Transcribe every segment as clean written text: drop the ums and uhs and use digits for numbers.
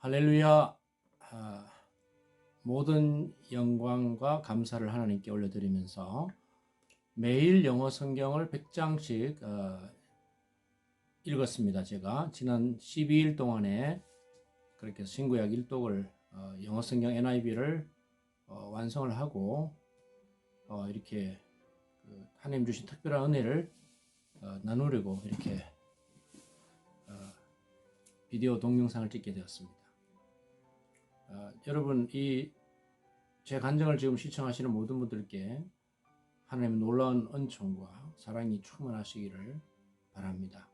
할렐루야. 아, 모든 영광과 감사를 하나님께 올려드리면서 매일 영어 성경을 100장씩 읽었습니다. 제가 지난 12일 동안에 그렇게 신구약 1독을 영어 성경 NIV를 완성을 하고 이렇게 하나님 주신 특별한 은혜를 나누려고 이렇게 비디오 동영상을 찍게 되었습니다. 여러분, 제 간증을 지금 시청하시는 모든 분들께 하나님의 놀라운 은총과 사랑이 충만하시기를 바랍니다.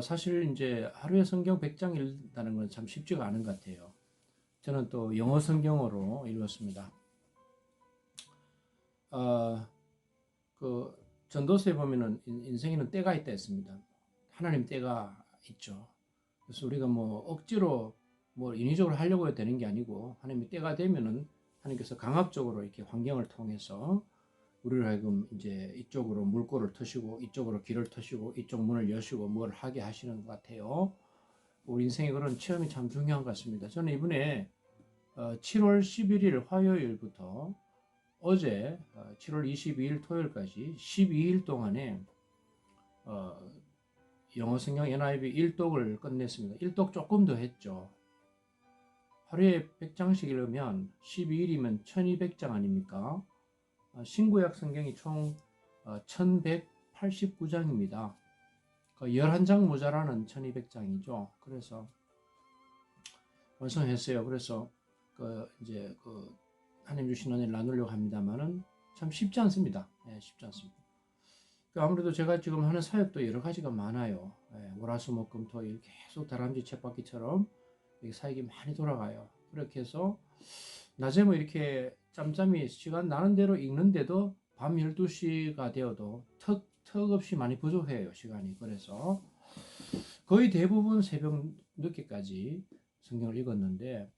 사실 이제 하루에 성경 100장 읽는다는 건 참 쉽지가 않은 것 같아요. 저는 또 영어 성경으로 읽었습니다. 그 전도서에 보면은 인생에는 때가 있다 했습니다. 하나님 때가 있죠. 그래서 우리가 뭐 억지로 뭐 인위적으로 하려고 해야 되는 게 아니고 하나님의 때가 되면은 하나님께서 강압적으로 이렇게 환경을 통해서 우리를 하여금 이제 이쪽으로 물꼬를 트시고 이쪽으로 길을 트시고 이쪽 문을 여시고 뭘 하게 하시는 것 같아요. 우리 인생의 그런 체험이 참 중요한 것 같습니다. 저는 이번에 7월 11일 화요일부터 어제 7월 22일 토요일까지 12일 동안에 영어 성경 NIV 1독을 끝냈습니다. 1독 조금 더 했죠. 하루에 100장씩 읽으면 12일이면 1200장 아닙니까? 신구약 성경이 총 1189장입니다. 11장 모자라는 1200장이죠. 그래서 완성했어요. 그래서 이제 하나님 주신 은혜를 나누려고 합니다만은 참 쉽지 않습니다. 쉽지 않습니다. 아무래도 제가 지금 하는 사역도 여러 가지가 많아요. 월화수목금토일 계속 다람쥐 쳇바퀴처럼 사역이 많이 돌아가요. 그렇게 해서 낮에 뭐 이렇게 짬짬이 시간 나는 대로 읽는데도 밤 12시가 되어도 턱없이 많이 부족해요, 시간이. 그래서 거의 대부분 새벽 늦게까지 성경을 읽었는데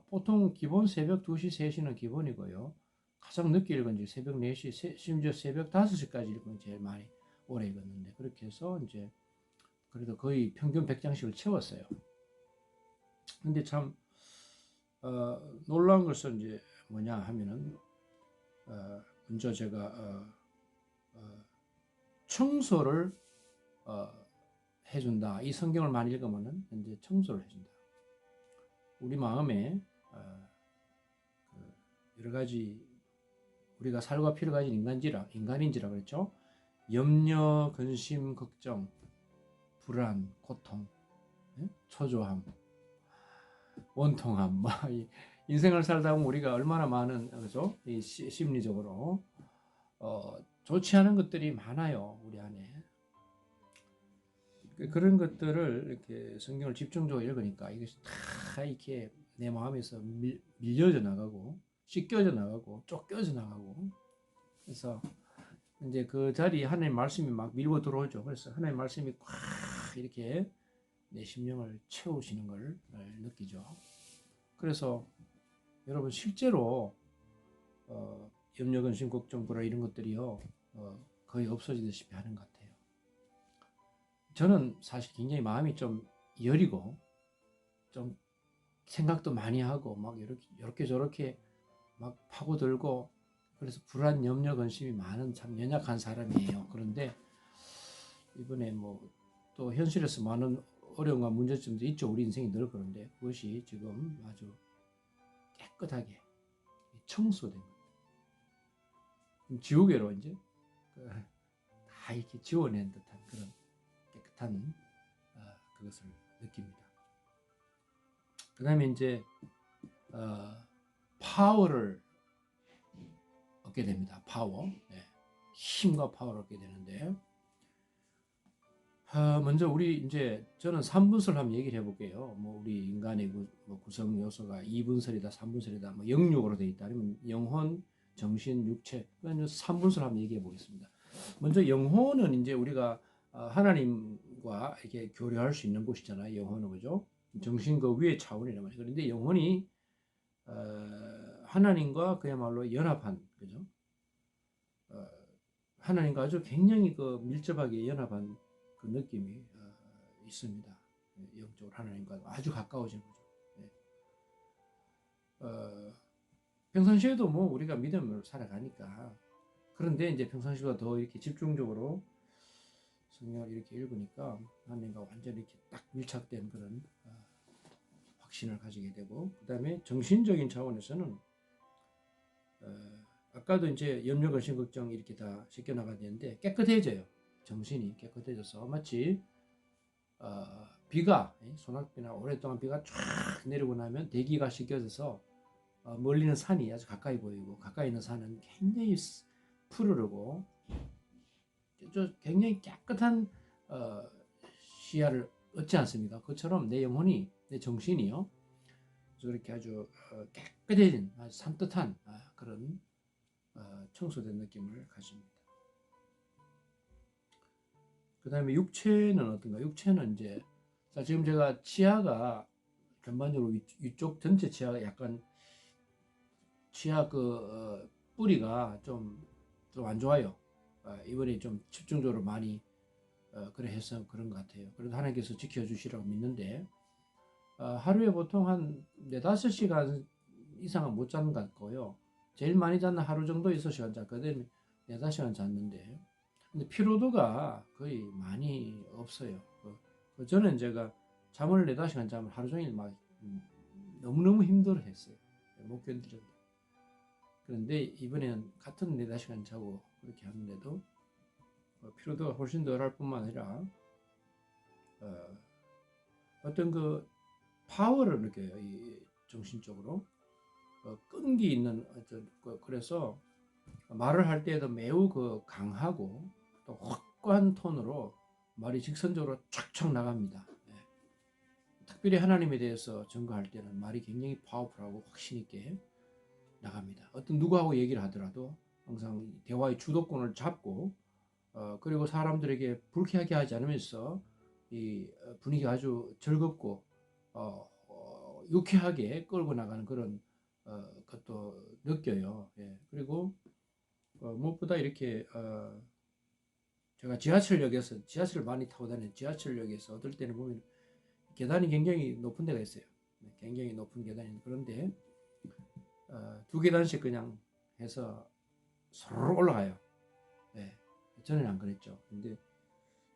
보통 기본 새벽 2시, 3시는 기본이고요. 가장 늦게 읽은 지 새벽 4시, 심지어 새벽 5시까지 읽은 제일 많이 오래 읽었는데 그렇게 해서 이제 그래도 거의 평균 100장씩을 채웠어요. 근데 참 놀라운 것은 이제 뭐냐 하면은 먼저 제가 청소를 해준다. 이 성경을 많이 읽으면은 이제 청소를 해준다. 우리 마음에 여러 가지 우리가 살과 피를 가진 인간인지라 그랬죠. 염려, 근심, 걱정, 불안, 고통, 초조함, 원통함, 인생을 살다 보면 우리가 얼마나 많은 그죠? 이 심리적으로 좋지 않은 것들이 많아요, 우리 안에. 그런 것들을 이렇게 성경을 집중적으로 읽으니까 이것이 다 이렇게 내 마음에서 밀려져 나가고 씻겨져 나가고 쫓겨져 나가고 그래서 이제 그 자리에 하나님 말씀이 막 밀고 들어오죠. 그래서 하나님 말씀이 꽉 이렇게 내 심령을 채우시는 걸 느끼죠. 그래서 여러분 실제로 염려, 근심, 걱정, 불안 이런 것들이요 거의 없어지듯이 하는 것 같아요. 저는 사실 굉장히 마음이 좀 여리고 좀 생각도 많이 하고 막 이렇게 저렇게 막 파고들고 그래서 불안, 염려, 근심이 많은 참 연약한 사람이에요. 그런데 이번에 뭐 또 현실에서 많은 어려움과 문제점도 있죠. 우리 인생이 늘 그런데 그것이 지금 아주 깨끗하게 청소된 거예요. 지우개로 이제 다 이렇게 지워낸 듯한 그런 깨끗한 그것을 느낍니다. 그 다음에 이제 파워를 얻게 됩니다. 파워. 힘과 파워를 얻게 되는데 먼저 우리 이제 저는 3분설 한번 얘기를 해볼게요. 뭐 우리 인간의 구성 요소가 2분설이다, 3분설이다, 뭐 영육으로 되어 있다, 아니면 영혼, 정신, 육체. 3분설 한번 얘기해 보겠습니다. 먼저 영혼은 이제 우리가 하나님과 이렇게 교류할 수 있는 곳이잖아요. 영혼은 그죠? 정신 그 위의 차원이란 말이에요. 그런데 영혼이 하나님과 그야말로 연합한 그죠? 하나님과 아주 굉장히 그 밀접하게 연합한 그 느낌이 있습니다. 영적으로 하나님과 아주 가까워지는 거죠. 평상시에도 뭐 우리가 믿음으로 살아가니까. 그런데 이제 평상시보다 더 이렇게 집중적으로 성경을 이렇게 읽으니까 하나님과 완전히 이렇게 딱 밀착된 그런 확신을 가지게 되고, 그 다음에 정신적인 차원에서는 아까도 이제 염려, 근심, 걱정 이렇게 다 씻겨나가야 되는데 깨끗해져요. 정신이 깨끗해져서 마치 비가, 소낙비나 오랫동안 비가 쫙 내리고 나면 대기가 씻겨져서 멀리는 산이 아주 가까이 보이고 가까이 있는 산은 굉장히 푸르르고 굉장히 깨끗한 시야를 얻지 않습니까? 그처럼 내 영혼이, 내 정신이요, 그렇게 아주 깨끗해진, 아주 산뜻한 그런 청소된 느낌을 가집니다. 그 다음에 육체는 어떤가? 육체는 이제, 자, 지금 제가 치아가 전반적으로 위쪽 전체 치아가 약간 치아 뿌리가 좀 안 좋아요. 이번에 좀 집중적으로 많이 그래 해서 그런 것 같아요. 그래도 하나님께서 지켜주시라고 믿는데, 하루에 보통 한 4-5시간 이상은 못 자는 것 같고요. 제일 많이 잤나 하루 정도 6시간 잤거든요. 4-5시간 잤는데, 근데 피로도가 거의 많이 없어요. 저는 제가 잠을 4-5시간 자면 하루 종일 막 너무너무 힘들어 했어요. 못 견디는데. 그런데 이번에는 같은 4-5시간 자고 그렇게 하는데도 피로도가 훨씬 덜할 뿐만 아니라 어떤 그 파워를 느껴요. 이 정신적으로 끈기 있는 그래서 말을 할 때에도 매우 강하고 또 확고한 톤으로 말이 직선적으로 촥촥 나갑니다. 특별히 하나님에 대해서 증거할 때는 말이 굉장히 파워풀하고 확신 있게 나갑니다. 어떤 누구하고 얘기를 하더라도 항상 대화의 주도권을 잡고 그리고 사람들에게 불쾌하게 하지 않으면서 이 분위기가 아주 즐겁고 유쾌하게 끌고 나가는 그런 것도 느껴요. 그리고 무엇보다 이렇게 제가 지하철을 많이 타고 다니는 지하철역에서 어떨 때는 보면 계단이 굉장히 높은 데가 있어요. 굉장히 높은 계단이. 그런데 2계단씩 그냥 해서 서로 올라가요. 저는 안 그랬죠. 근데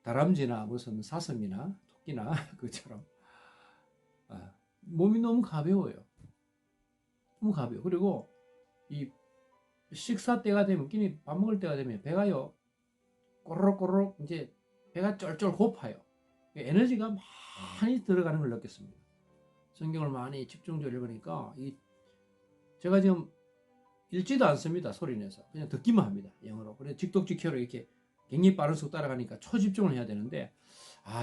다람쥐나 무슨 사슴이나 토끼나 그처럼 몸이 너무 가벼워요. 너무 가벼워. 그리고 이 식사 때가 되면, 끼니 밥 먹을 때가 되면 배가요 꼬르륵꼬르륵 이제 배가 쫄쫄 고파요. 에너지가 많이 들어가는 걸 느꼈습니다. 성경을 많이 집중적으로 읽으니까 제가 지금 읽지도 않습니다. 소리내서 그냥 듣기만 합니다. 영어로. 그래서 직독직혀로 이렇게 굉장히 빠른 속도 따라가니까 초집중을 해야 되는데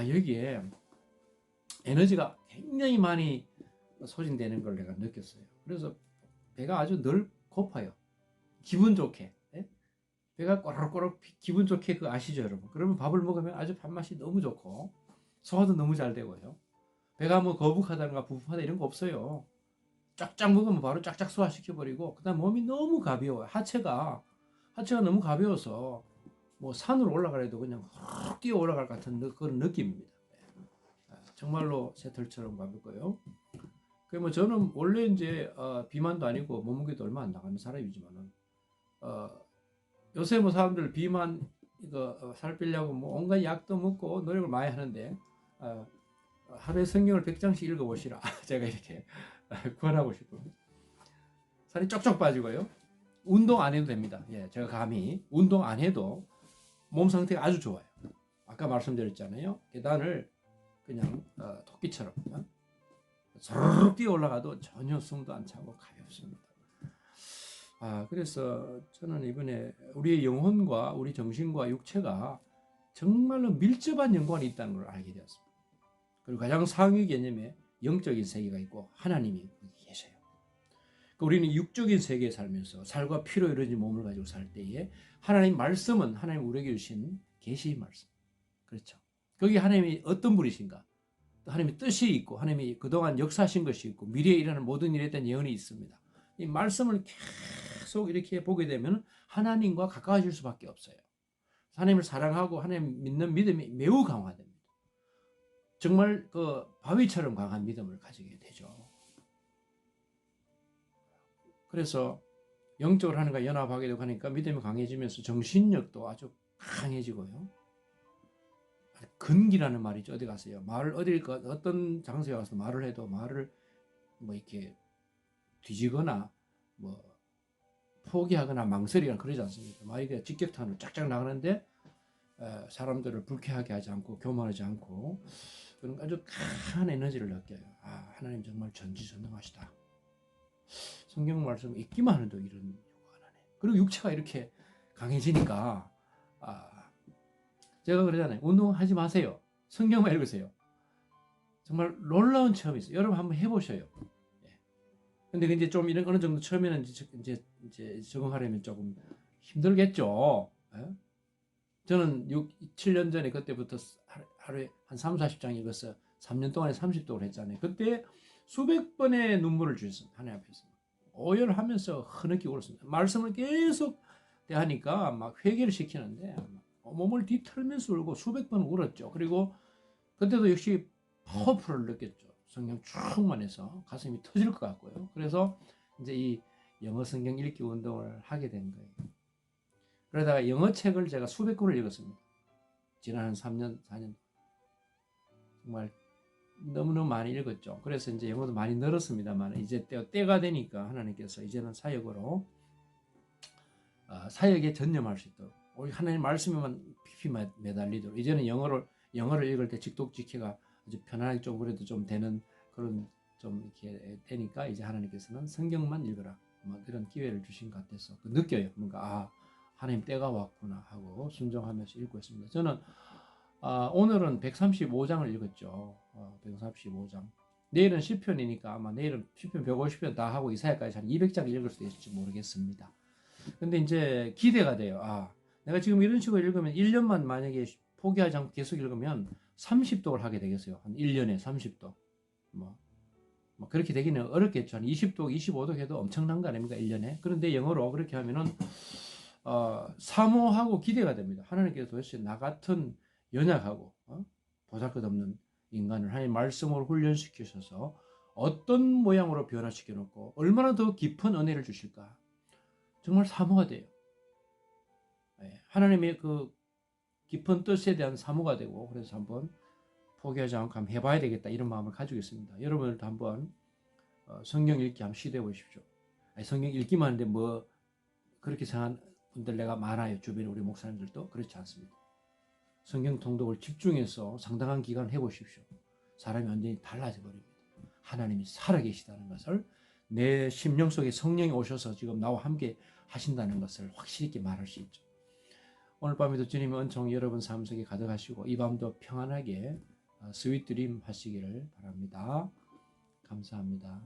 여기에 에너지가 굉장히 많이 소진되는 걸 내가 느꼈어요. 그래서 배가 아주 늘 고파요. 기분 좋게. 배가 꼬르륵꼬르륵 기분 좋게 아시죠 여러분? 그러면 밥을 먹으면 아주 밥맛이 너무 좋고 소화도 너무 잘 되고요. 배가 뭐 거북하다든가 부풀하다 이런 거 없어요. 쫙쫙 먹으면 바로 쫙쫙 소화시켜버리고, 그 다음 몸이 너무 가벼워요. 하체가 너무 가벼워서 뭐 산으로 올라가려도 그냥 훅 뛰어 올라갈 것 같은 그런 느낌입니다. 정말로 새털처럼 가볍고요. 뭐 저는 원래 이제 비만도 아니고 몸무게도 얼마 안 나가는 사람이지만은 요새 뭐 사람들 비만 이거 살 빼려고 뭐 온갖 약도 먹고 노력을 많이 하는데 하루에 성경을 100장씩 읽어보시라. 제가 이렇게 구원하고 싶어요. 살이 쪽쪽 빠지고요. 운동 안 해도 됩니다. 제가 감히 운동 안 해도 몸 상태가 아주 좋아요. 아까 말씀드렸잖아요. 계단을 그냥 토끼처럼 서르륵 뛰어 올라가도 전혀 숨도 안 차고 가볍습니다. 그래서 저는 이번에 우리의 영혼과 우리 정신과 육체가 정말로 밀접한 연관이 있다는 걸 알게 되었습니다. 그리고 가장 상위 개념에 영적인 세계가 있고 하나님이 거기 계셔요. 우리는 육적인 세계에 살면서 살과 피로 이루어진 몸을 가지고 살 때에 하나님 말씀은 하나님 우리에게 주신 계시의 말씀. 그렇죠. 거기 하나님이 어떤 분이신가? 또 하나님의 뜻이 있고 하나님이 그동안 역사하신 것이 있고 미래에 일어날 모든 일에 대한 예언이 있습니다. 이 말씀을 계속 이렇게 보게 되면 하나님과 가까워질 수밖에 없어요. 하나님을 사랑하고 하나님 믿는 믿음이 매우 강화됩니다. 정말 그 바위처럼 강한 믿음을 가지게 되죠. 그래서 영적으로 하나님과 연합하게 되고 하니까 믿음이 강해지면서 정신력도 아주 강해지고요. 근기라는 말이죠. 어디 가세요? 말을 어떤 장소에 가서 말을 해도 말을 뭐 이렇게 뒤지거나 뭐 포기하거나 망설이거나 그러지 않습니다. 말이 직격탄으로 쫙쫙 나가는데 사람들을 불쾌하게 하지 않고 교만하지 않고 그런 아주 강한 에너지를 느껴요. 아, 하나님 정말 전지전능하시다. 성경 말씀 읽기만 하는데 이런 요구가 나네. 그리고 육체가 이렇게 강해지니까 제가 그러잖아요. 운동하지 마세요. 성경만 읽으세요. 정말 놀라운 체험이 있어요. 여러분 한번 해보셔요. 근데 이제 좀 이런 어느 정도 처음에는 이제 적응하려면 조금 힘들겠죠. 예? 저는 7년 전에 그때부터 하루에 한 3, 40장 읽어서 3년 동안에 30독을 했잖아요. 그때 수백 번의 눈물을 주셨습니다. 하나님 앞에서. 오열하면서 흐느끼고 울었습니다. 말씀을 계속 대하니까 막 회개를 시키는데 몸을 뒤틀면서 울고 수백 번 울었죠. 그리고 그때도 역시 파워풀을 느꼈죠. 성경 충만해서 가슴이 터질 것 같고요. 그래서 이제 이 영어 성경 읽기 운동을 하게 된 거예요. 그러다가 영어 책을 제가 수백 권을 읽었습니다. 지난 한 3년, 4년. 정말 너무너무 많이 읽었죠. 그래서 이제 영어도 많이 늘었습니다만 이제 때가 되니까 하나님께서 이제는 사역으로 사역에 전념할 수 있도록 우리 하나님 말씀에만 피피 매달리도록 이제는 영어를 읽을 때 직독직해가 아주 편안하게 좀 그래도 좀 되는 그런 좀 이렇게 되니까 이제 하나님께서는 성경만 읽어라 뭐 그런 기회를 주신 것 같아서 느껴요. 뭔가 하나님 때가 왔구나 하고 순종하면서 읽고 있습니다. 저는 오늘은 135장을 읽었죠. 135장. 내일은 시편이니까 아마 내일은 시편 150편 다 하고 이사야까지 한 200장 읽을 수도 있을지 모르겠습니다. 근데 이제 기대가 돼요. 내가 지금 이런 식으로 읽으면 1년만 만약에 포기하지 않고 계속 읽으면 30독을 하게 되겠어요. 한 1년에 30독. 뭐 그렇게 되기는 어렵겠죠. 한 20독, 25독 해도 엄청난 거 아닙니까? 1년에. 그런데 영어로 그렇게 하면은 사모하고 기대가 됩니다. 하나님께서 도대체 나 같은 연약하고 보잘것없는 인간을 하나님 말씀으로 훈련시키셔서 어떤 모양으로 변화시켜 놓고 얼마나 더 깊은 은혜를 주실까. 정말 사모가 돼요. 하나님의 그 깊은 뜻에 대한 사모가 되고 그래서 한번 포기하지 않고 한번 해봐야 되겠다 이런 마음을 가지고 있습니다. 여러분들도 한번 성경 읽기 한번 시도해 보십시오. 성경 읽기만 하는데 뭐 그렇게 생각하는 분들 내가 많아요. 주변에 우리 목사님들도 그렇지 않습니다. 성경 통독을 집중해서 상당한 기간 해보십시오. 사람이 완전히 달라져 버립니다. 하나님이 살아계시다는 것을 내 심령 속에 성령이 오셔서 지금 나와 함께 하신다는 것을 확실히 있게 말할 수 있죠. 오늘 밤에도 주님의 은총 여러분 삶 속에 가득하시고 이 밤도 평안하게 스윗 드림 하시기를 바랍니다. 감사합니다.